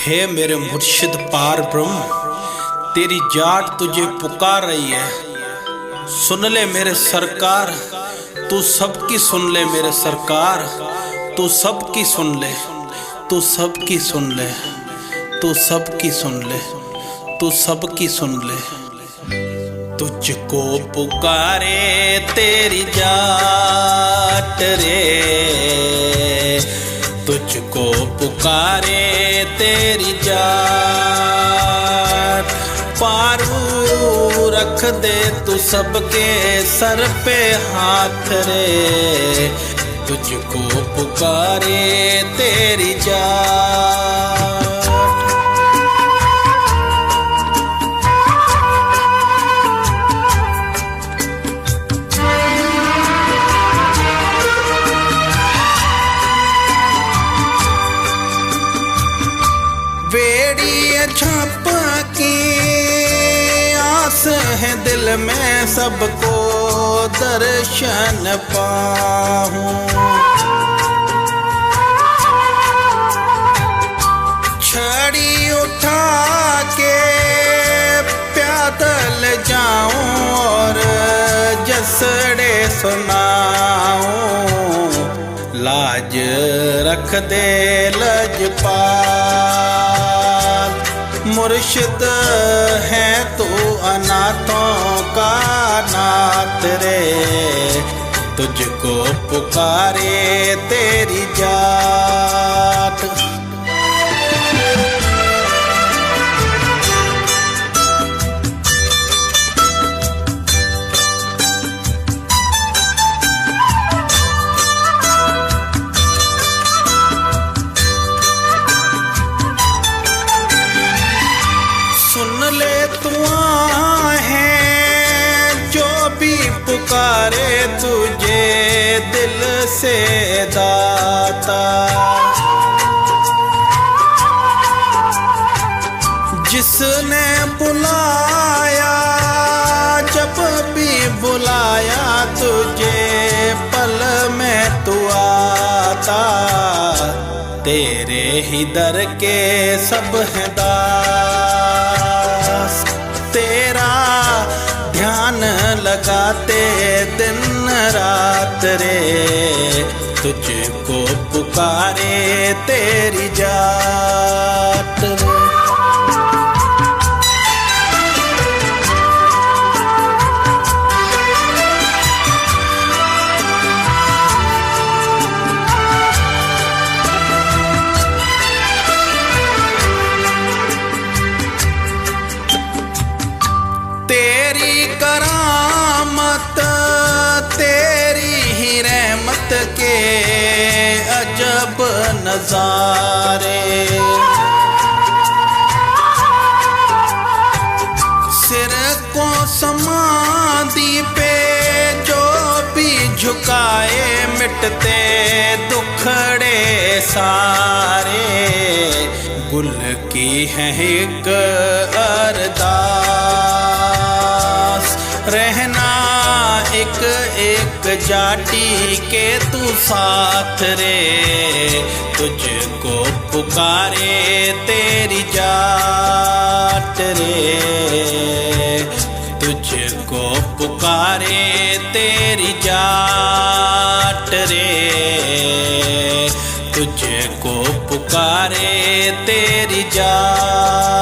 हे मेरे मुर्शिद पार ब्रह्म, तेरी जाट तुझे पुकार रही है। सुन ले मेरे सरकार, तू सबकी सुन ले मेरे सरकार, तू सबकी सुन ले, तू सबकी सुन ले, तू सबकी सुन ले, तू सबकी सुन ले। तुझको पुकारे तेरी जाट रे, तुझको पुकारे तेरी जाट। पारू रख दे तू सबके सर पे हाथ रे, तुझको पुकारे तेरी जाट। बेड़ी छाप की आस है दिल में, सबको दर्शन पाऊं। छड़ी उठा के पैदल जाऊं और जसड़े सुनाऊं। लाज रख दे लजपाल, मुर्शिद है तू अनाथों का नाथ रे, तुझको पुकारे तेरी जाट। पुकारे तुझे दिल से दाता, जिसने बुलाया जब भी बुलाया तुझे पल में तू आता। तेरे ही दर के सब हैं दास, तेरा ध्यान लगाते दिन रात रे, तुझको पुकारे तेरी जाट रे। तेरी करामत तेरी ही रहमत के अजब नजारे, सिर को समाधि पे जो भी झुकाए मिटते दुखड़े सारे। गुल की है एक अरदास, रहना एक एक जाटी के तू साथ रे, तुझको पुकारे तेरी जाट रे, तुझको पुकारे तेरी जाट रे, तुझको पुकारे तेरी जाट।